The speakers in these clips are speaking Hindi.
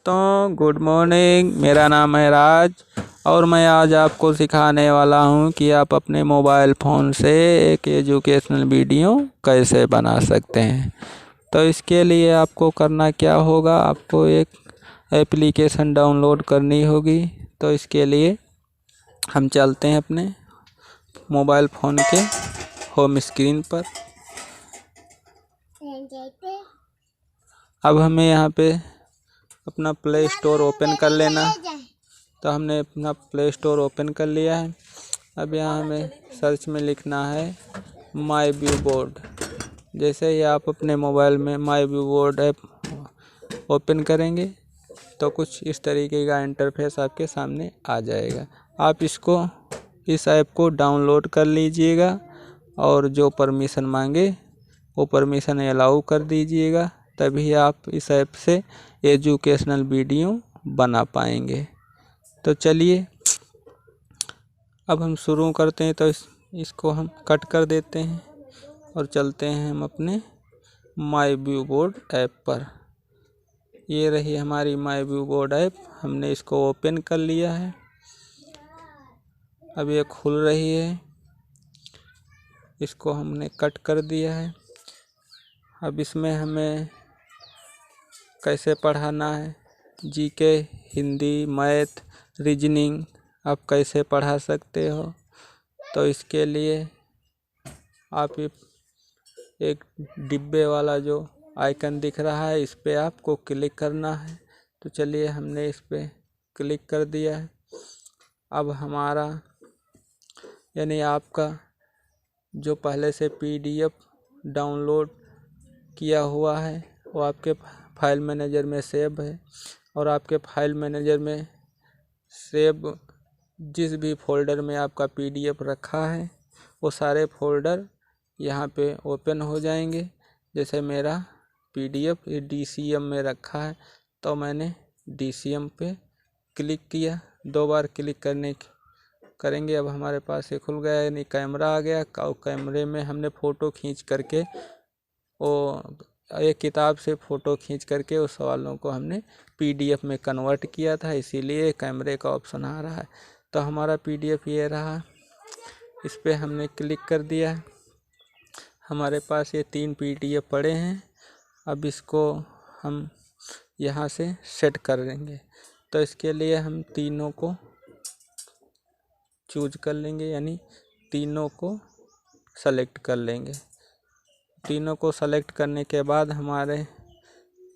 दोस्तों, गुड मॉर्निंग। मेरा नाम है राज और मैं आज आपको सिखाने वाला हूं कि आप अपने मोबाइल फ़ोन से एक एजुकेशनल वीडियो कैसे बना सकते हैं। तो इसके लिए आपको करना क्या होगा, आपको एक एप्लीकेशन डाउनलोड करनी होगी। तो इसके लिए हम चलते हैं अपने मोबाइल फ़ोन के होम स्क्रीन पर। अब हमें यहाँ पे अपना प्ले स्टोर ओपन कर लेना। तो हमने अपना प्ले स्टोर ओपन कर लिया है। अब यहाँ हमें सर्च में लिखना है माई व्यू बोर्ड। जैसे ही आप अपने मोबाइल में my view board app open करेंगे तो कुछ इस तरीके का इंटरफेस आपके सामने आ जाएगा। आप इस ऐप को डाउनलोड कर लीजिएगा और जो परमिशन मांगे वो परमिशन अलाउ कर दीजिएगा, तभी आप इस ऐप से एजुकेशनल वीडियो बना पाएंगे। तो चलिए अब हम शुरू करते हैं। तो इसको हम कट कर देते हैं और चलते हैं हम अपने माई व्यू बोर्ड ऐप पर। ये रही हमारी माई व्यू बोर्ड ऐप, हमने इसको ओपन कर लिया है। अब ये खुल रही है, इसको हमने कट कर दिया है। अब इसमें हमें कैसे पढ़ाना है, जीके, हिंदी, मैथ, रीजनिंग आप कैसे पढ़ा सकते हो। तो इसके लिए आप एक डिब्बे वाला जो आइकन दिख रहा है इस पे आपको क्लिक करना है। तो चलिए हमने इस पे क्लिक कर दिया है। अब हमारा यानी आपका जो पहले से पीडीएफ डाउनलोड किया हुआ है वो आपके फाइल मैनेजर में सेव है, और आपके फाइल मैनेजर में सेव जिस भी फोल्डर में आपका पीडीएफ रखा है वो सारे फोल्डर यहाँ पे ओपन हो जाएंगे। जैसे मेरा पीडीएफ डीसीएम में रखा है तो मैंने डीसीएम पे क्लिक किया। 2 बार क्लिक करेंगे अब हमारे पास ये खुल गया, यानी कैमरा आ गया। कैमरे में हमने फ़ोटो खींच करके वो एक किताब से फ़ोटो खींच करके उस सवालों को हमने पीडीएफ में कन्वर्ट किया था, इसीलिए कैमरे का ऑप्शन आ रहा है। तो हमारा पीडीएफ ये रहा, इस पे हमने क्लिक कर दिया। हमारे पास ये 3 पीडीएफ पड़े हैं। अब इसको हम यहाँ से सेट कर देंगे। तो इसके लिए हम तीनों को चूज कर लेंगे, यानी तीनों को सेलेक्ट कर लेंगे। तीनों को सेलेक्ट करने के बाद हमारे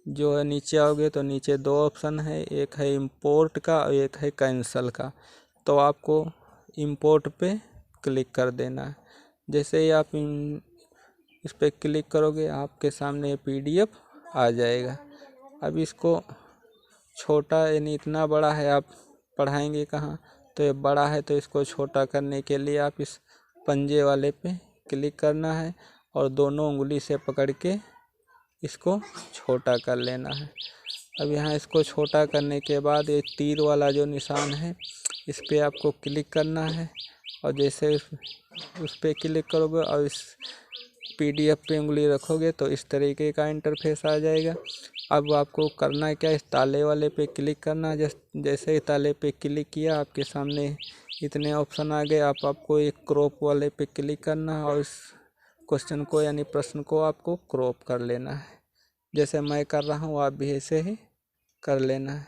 जो है नीचे आओगे तो नीचे 2 ऑप्शन है, एक है इंपोर्ट का और एक है कैंसल का। तो आपको इंपोर्ट पे क्लिक कर देना है। जैसे ही आप इस पे क्लिक करोगे आपके सामने पीडीएफ आ जाएगा। अब इसको छोटा, यानी इतना बड़ा है, आप पढ़ाएंगे कहाँ, तो ये बड़ा है। तो इसको छोटा करने के लिए आप इस पंजे वाले पे क्लिक करना है और दोनों उंगली से पकड़ के इसको छोटा कर लेना है। अब यहाँ इसको छोटा करने के बाद ये तीर वाला जो निशान है इस पे आपको क्लिक करना है, और जैसे उस पे क्लिक करोगे और इस पीडीएफ पे उंगली रखोगे तो इस तरीके का इंटरफेस आ जाएगा। अब आपको करना क्या, इस ताले वाले पे क्लिक करना। जैसे ही ताले पे क्लिक किया आपके सामने इतने ऑप्शन आ गए। आपको एक क्रॉप वाले पे क्लिक करना है और इस क्वेश्चन को यानी प्रश्न को आपको क्रॉप कर लेना है। जैसे मैं कर रहा हूँ आप भी ऐसे ही कर लेना है।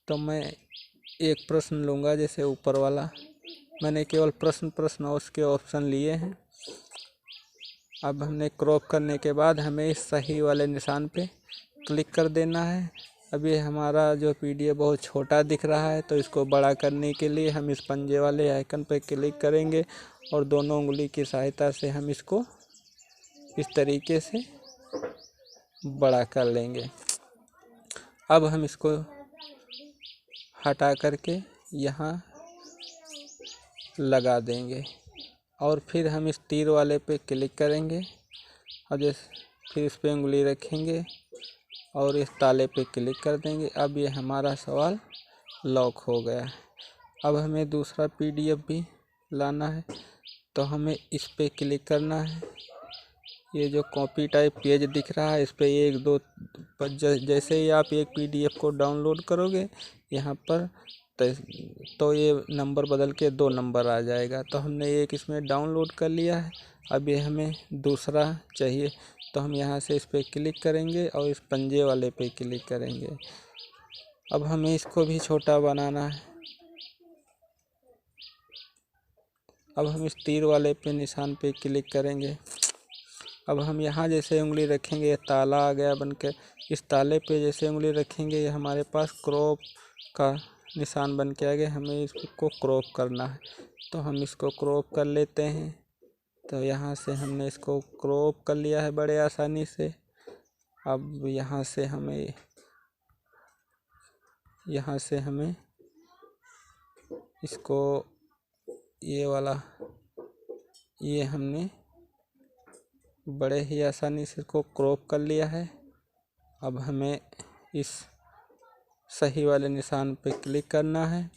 तो मैं एक प्रश्न लूँगा, जैसे ऊपर वाला मैंने केवल प्रश्न और उसके ऑप्शन लिए हैं। अब हमने क्रॉप करने के बाद हमें इस सही वाले निशान पे क्लिक कर देना है। अभी हमारा जो पीडीएफ बहुत छोटा दिख रहा है, तो इसको बड़ा करने के लिए हम इस पंजे वाले आइकन पे क्लिक करेंगे और दोनों उंगली की सहायता से हम इसको इस तरीके से बड़ा कर लेंगे। अब हम इसको हटा करके यहाँ लगा देंगे और फिर हम इस तीर वाले पे क्लिक करेंगे और फिर इस पे उंगली रखेंगे और इस ताले पे क्लिक कर देंगे। अब ये हमारा सवाल लॉक हो गया है। अब हमें दूसरा पीडीएफ भी लाना है, तो हमें इस पे क्लिक करना है। ये जो कॉपी टाइप पेज दिख रहा है इस पर एक दो जैसे ही आप एक PDF को डाउनलोड करोगे यहाँ पर तो ये नंबर बदल के 2 नंबर आ जाएगा। तो हमने एक इसमें डाउनलोड कर लिया है। अब ये हमें दूसरा चाहिए तो हम यहाँ से इस पर क्लिक करेंगे और इस पंजे वाले पे क्लिक करेंगे। अब हमें इसको भी छोटा बनाना है। अब हम इस तीर वाले पे निशान पे क्लिक करेंगे। अब हम यहाँ जैसे उंगली रखेंगे ये ताला आ गया बनकर। इस ताले पे जैसे उंगली रखेंगे ये हमारे पास क्रॉप का निशान बन के आ गया। हमें इसको क्रॉप करना है तो हम इसको क्रॉप कर लेते हैं। तो यहाँ से हमने इसको क्रॉप कर लिया है बड़े आसानी से। अब यहाँ से हमें इसको ये वाला ये हमने बड़े ही आसानी से इसको क्रॉप कर लिया है। अब हमें इस सही वाले निशान पे क्लिक करना है।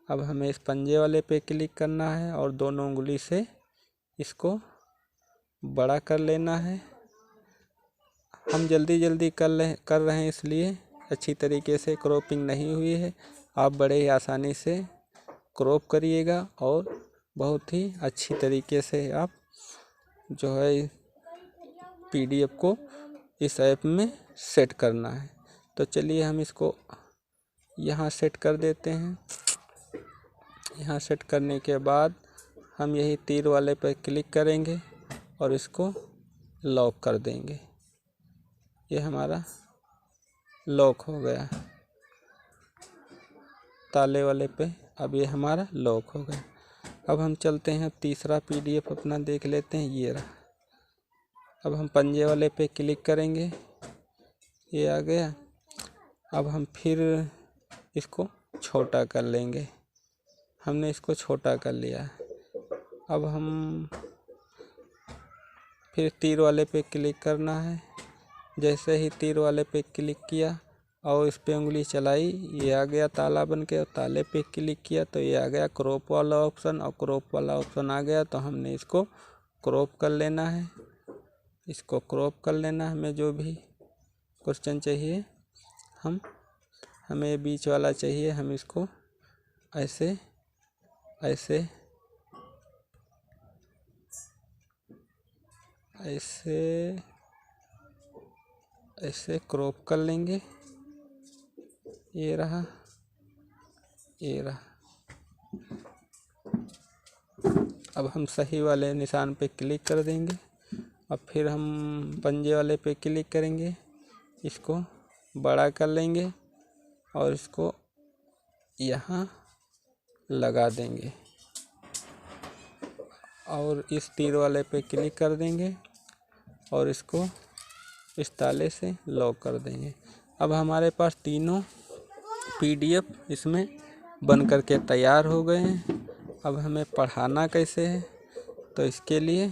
अब हमें इस पंजे वाले पे क्लिक करना है और दोनों उंगली से इसको बड़ा कर लेना है। हम जल्दी कर रहे हैं इसलिए अच्छी तरीके से क्रॉपिंग नहीं हुई है। आप बड़े ही आसानी से क्रॉप करिएगा और बहुत ही अच्छी तरीके से आप जो है PDF को इस ऐप में सेट करना है। तो चलिए हम इसको यहाँ सेट कर देते हैं। यहाँ सेट करने के बाद हम यही तीर वाले पर क्लिक करेंगे और इसको लॉक कर देंगे। ये हमारा लॉक हो गया ताले वाले पे। अब ये हमारा लॉक हो गया। अब हम चलते हैं तीसरा PDF अपना देख लेते हैं। ये रहा। अब हम पंजे वाले पे क्लिक करेंगे ये आ गया। अब हम फिर इसको छोटा कर लेंगे। हमने इसको छोटा कर लिया। अब हम फिर तीर वाले पे क्लिक करना है। जैसे ही तीर वाले पे क्लिक किया और इस पे उंगली चलाई ये आ गया ताला बन के। और ताले पे क्लिक किया तो ये आ गया क्रॉप वाला ऑप्शन और क्रॉप वाला ऑप्शन आ गया। तो हमने इसको क्रॉप कर लेना है। इसको क्रॉप कर लेना हमें जो भी क्वेश्चन चाहिए हमें बीच वाला चाहिए। हम इसको ऐसे ऐसे ऐसे ऐसे क्रॉप कर लेंगे। ये रहा ये रहा। अब हम सही वाले निशान पे क्लिक कर देंगे। अब फिर हम पंजे वाले पे क्लिक करेंगे। इसको बड़ा कर लेंगे और इसको यहाँ लगा देंगे और इस तीर वाले पे क्लिक कर देंगे और इसको इस ताले से लॉक कर देंगे। अब हमारे पास तीनों PDF इसमें बन करके तैयार हो गए हैं। अब हमें पढ़ाना कैसे है तो इसके लिए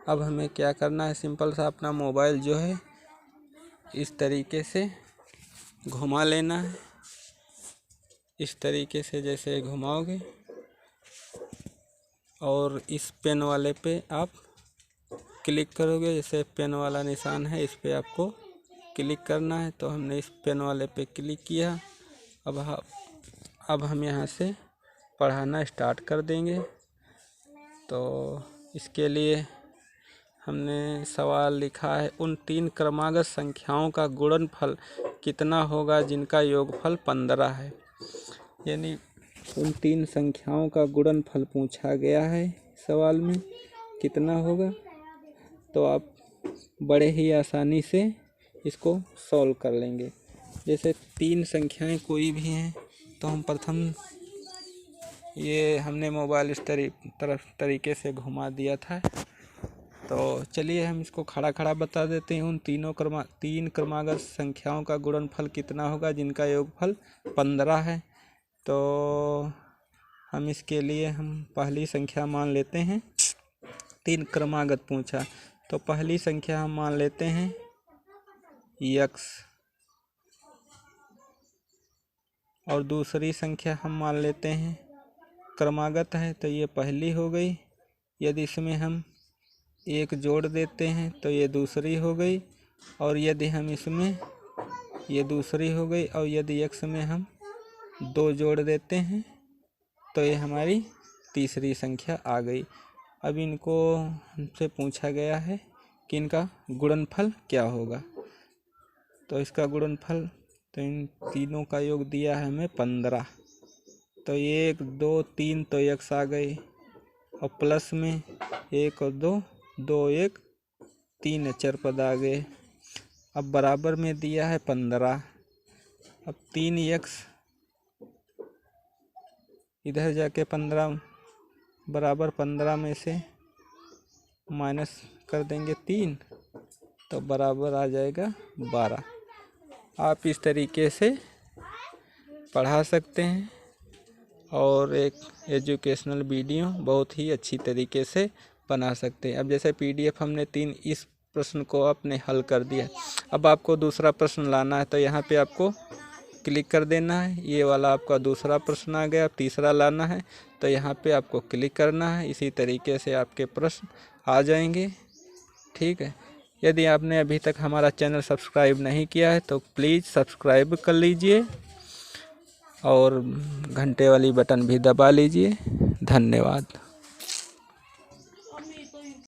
अब हमें क्या करना है, सिंपल सा अपना मोबाइल जो है इस तरीके से घुमा लेना है। इस तरीके से जैसे घुमाओगे और इस पेन वाले पे आप क्लिक करोगे। जैसे पेन वाला निशान है इस पे आपको क्लिक करना है। तो हमने इस पेन वाले पे क्लिक किया। अब हम यहाँ से पढ़ाना स्टार्ट कर देंगे। तो इसके लिए हमने सवाल लिखा है, उन 3 क्रमागत संख्याओं का गुणनफल कितना होगा जिनका योगफल 15 है। यानी उन 3 संख्याओं का गुणनफल पूछा गया है सवाल में, कितना होगा। तो आप बड़े ही आसानी से इसको सॉल्व कर लेंगे। जैसे 3 संख्याएं कोई भी हैं तो हम प्रथम ये हमने मोबाइल इस तरीके से घुमा दिया था। तो चलिए हम इसको खड़ा खड़ा बता देते हैं। उन 3 क्रमागत संख्याओं का गुणनफल कितना होगा जिनका योगफल 15 है। तो हम इसके लिए हम पहली संख्या मान लेते हैं। 3 क्रमागत पूछा तो पहली संख्या हम मान लेते हैं x और दूसरी संख्या हम मान लेते हैं क्रमागत है तो ये पहली हो गई। यदि इसमें हम एक जोड़ देते हैं तो ये दूसरी हो गई, और यदि हम इसमें ये दूसरी हो गई, और यदि x में हम 2 जोड़ देते हैं तो ये हमारी तीसरी संख्या आ गई। अब इनको हमसे पूछा गया है कि इनका गुणनफल क्या होगा। तो इसका गुणनफल, तो इन तीनों का योग दिया है हमें 15। तो 1 2 3 तो x आ गई, और प्लस में 1 और 2 2 1 3 अचर पद आ गए। अब बराबर में दिया है 15। अब 3x इधर जाके 15 बराबर 15 में से माइनस कर देंगे 3, तो बराबर आ जाएगा 12। आप इस तरीके से पढ़ा सकते हैं, और एक एजुकेशनल वीडियो बहुत ही अच्छी तरीके से बना सकते हैं। अब जैसे PDF हमने 3 इस प्रश्न को आपने हल कर दिया, अब आपको दूसरा प्रश्न लाना है तो यहाँ पे आपको क्लिक कर देना है। ये वाला आपका दूसरा प्रश्न आ गया। अब तीसरा लाना है तो यहाँ पे आपको क्लिक करना है। इसी तरीके से आपके प्रश्न आ जाएंगे। ठीक है। यदि आपने अभी तक हमारा चैनल सब्सक्राइब नहीं किया है तो प्लीज़ सब्सक्राइब कर लीजिए, और घंटे वाली बटन भी दबा लीजिए। धन्यवाद।